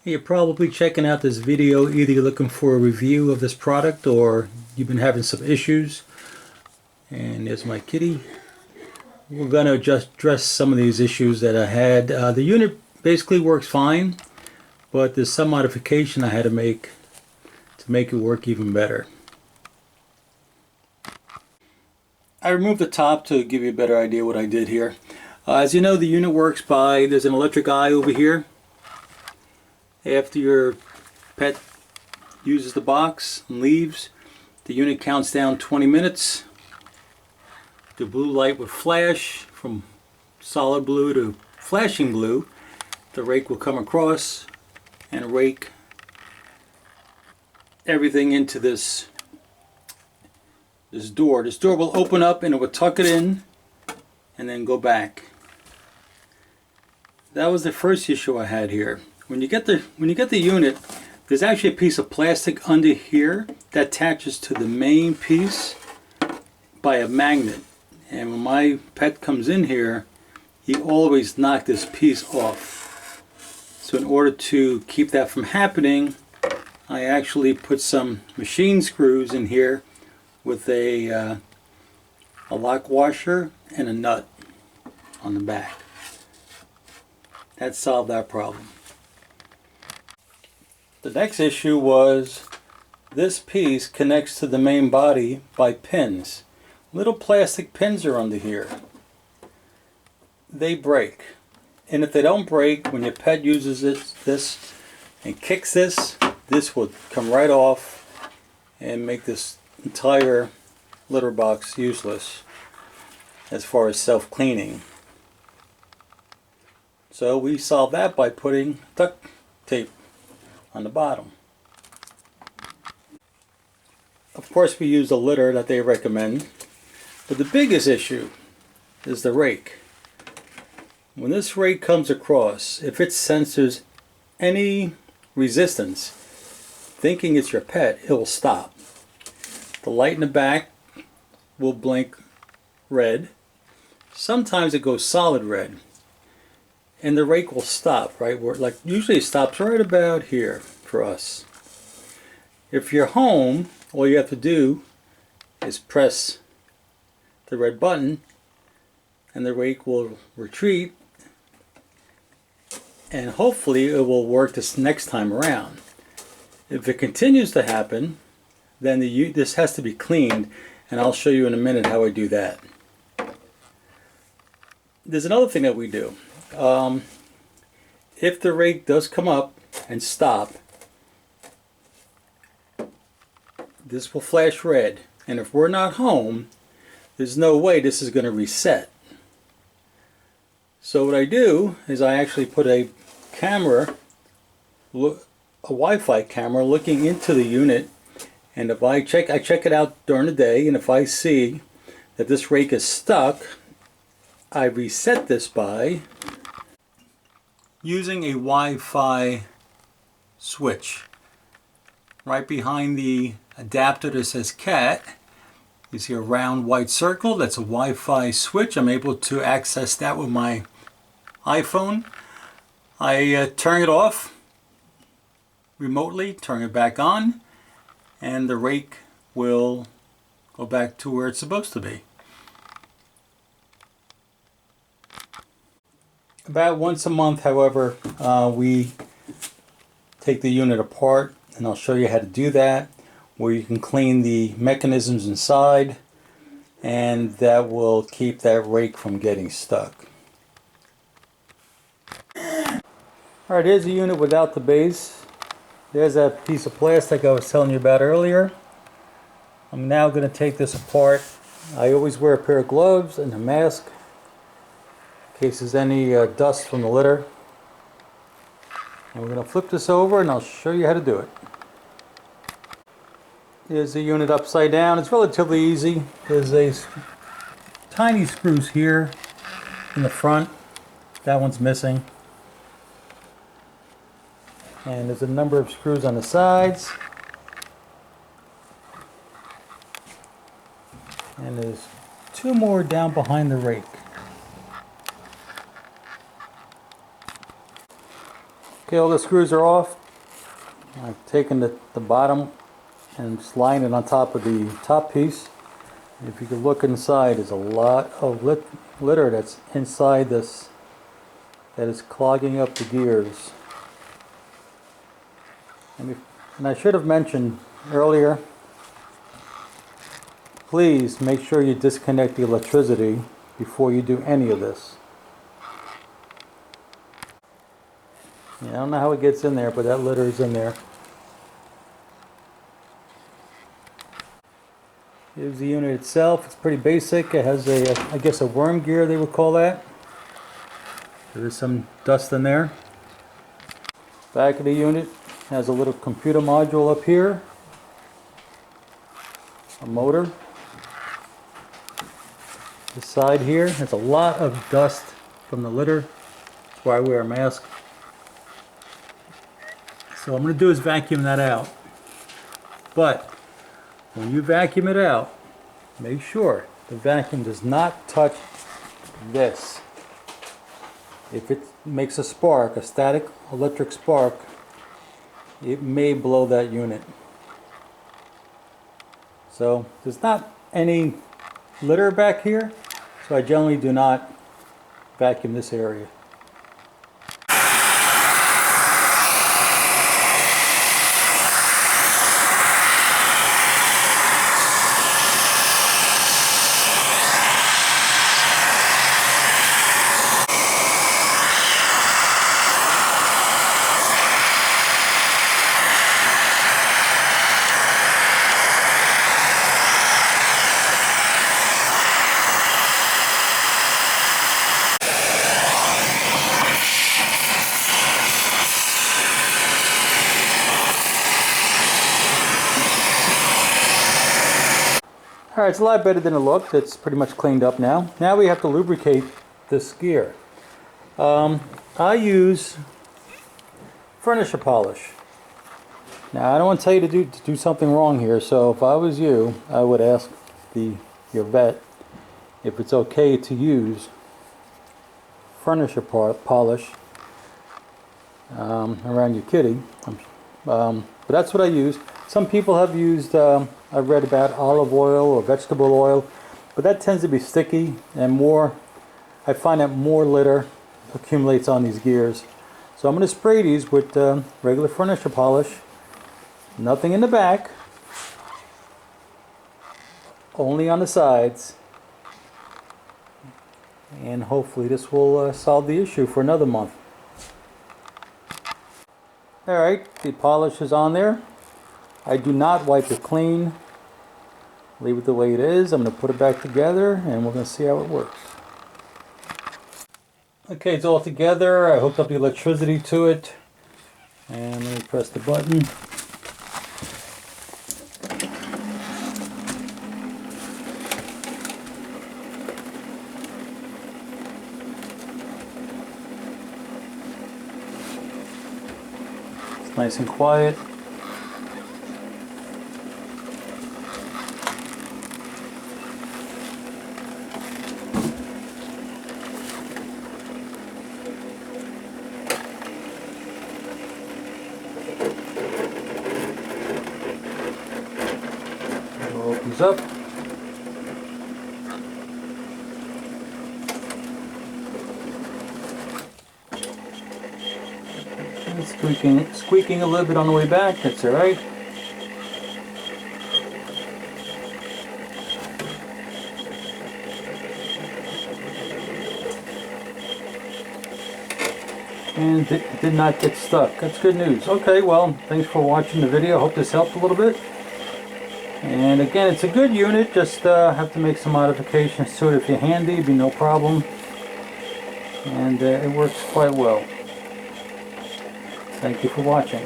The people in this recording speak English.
You're probably checking out this video, either you're looking for a review of this product or you've been having some issues. And there's my kitty. We're going to just address some of these issues that I had. The unit basically works fine, but there's some modification I had to make it work even better. I removed the top to give you a better idea what I did here. As you know, the unit works by, there's an electric eye over here. After your pet uses the box and leaves, the unit counts down 20 minutes. The blue light would flash from solid blue to flashing blue. The rake will come across and rake everything into this door. This door will open up and it will tuck it in and then go back. That was the first issue I had here. When you get the unit, there's actually a piece of plastic under here that attaches to the main piece by a magnet. And when my pet comes in here, he always knocks this piece off. So in order to keep that from happening, I actually put some machine screws in here with a lock washer and a nut on the back. That solved that problem. The next issue was this piece connects to the main body by pins. Little plastic pins are under here. They break. And if they don't break, when your pet uses this and kicks this will come right off and make this entire litter box useless as far as self-cleaning. So we solved that by putting duct tape on the bottom. Of course, we use a litter that they recommend, but the biggest issue is the rake. When this rake comes across, if it senses any resistance, thinking it's your pet, it will stop. The light in the back will blink red. Sometimes it goes solid red. And the rake will stop right where, like usually it stops right about here for us. If you're home, all you have to do is press the red button and the rake will retreat, and hopefully it will work this next time around. If it continues to happen, then this has to be cleaned, and I'll show you in a minute how I do that. There's another thing that we do. If the rake does come up and stop, this will flash red, and if we're not home, there's no way this is going to reset. So what I do is I actually put a camera, a Wi-Fi camera looking into the unit, and if I check it out during the day, and if I see that this rake is stuck, I reset this by using a Wi-Fi switch. Right behind the adapter that says cat, you see a round white circle. That's a Wi-Fi switch. I'm able to access that with my iPhone. I turn it off remotely, turn it back on, and the rake will go back to where it's supposed to be. About once a month, however, we take the unit apart, and I'll show you how to do that, where you can clean the mechanisms inside, and that will keep that rake from getting stuck. Alright, here's the unit without the base. There's that piece of plastic I was telling you about earlier. I'm now going to take this apart. I always wear a pair of gloves and a mask in case there's any dust from the litter. And we're going to flip this over and I'll show you how to do it. Here's the unit upside down. It's relatively easy. There's a tiny screws here in the front. That one's missing. And there's a number of screws on the sides. And there's two more down behind the rake. Okay, all the screws are off. I've taken the bottom and just lying it on top of the top piece. If you could look inside, there's a lot of litter that's inside this that is clogging up the gears. And I should have mentioned earlier, please make sure you disconnect the electricity before you do any of this. Yeah, I don't know how it gets in there, but that litter is in there. Here's the unit itself. It's pretty basic. It has I guess a worm gear, they would call that. There is some dust in there. Back of the unit has a little computer module up here. A motor. The side here has a lot of dust from the litter. That's why I wear a mask. So what I'm going to do is vacuum that out. But when you vacuum it out, make sure the vacuum does not touch this. If it makes a spark, a static electric spark, it may blow that unit. So there's not any litter back here, so I generally do not vacuum this area. Alright, it's a lot better than it looked. It's pretty much cleaned up now. Now we have to lubricate this gear. I use furniture polish. Now I don't want to tell you to do something wrong here, so if I was you, I would ask your vet if it's okay to use furniture polish around your kitty. But that's what I use. Some people have used, I've read about olive oil or vegetable oil, but that tends to be sticky and more, I find that more litter accumulates on these gears. So I'm going to spray these with regular furniture polish. Nothing in the back, only on the sides. And hopefully this will solve the issue for another month. Alright, the polish is on there. I do not wipe it clean. Leave it the way it is. I'm going to put it back together and we're going to see how it works. Okay, it's all together. I hooked up the electricity to it. And let me press the button. It's nice and quiet. Opens up. It's squeaking a little bit on the way back. That's all right. And it did not get stuck. That's good news. Okay, well, thanks for watching the video. I hope this helped a little bit. And again, it's a good unit, just have to make some modifications to it. If you're handy, it'd be no problem. And it works quite well. Thank you for watching.